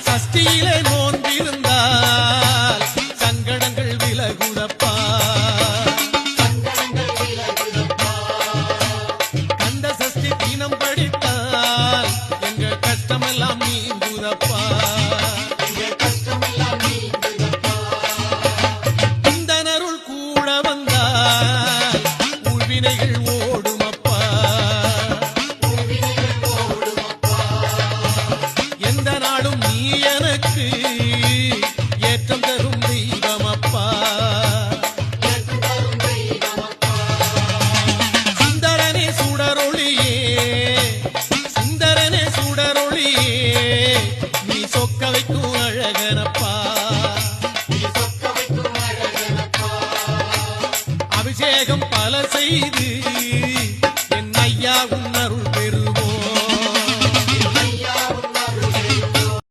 சஷ்டியிலே நோன்பிருந்தால் சங்கடங்கள் விலகுதப்பா. கந்த சஷ்டி தினம் படித்தால் எங்கள் கஷ்டமெல்லாம் நீங்குதப்பா. இந்தனருள் கூட வந்தால் உள்வினைகள் ஓடுமப்பா. எந்த நாடும் நீ எனக்கு ஏற்றம் தரும் தெய்வமப்பா. சுந்தரனே சுடரொளியே, சுந்தரனே சுடரொளியே, நீ சொக்க வைக்கும்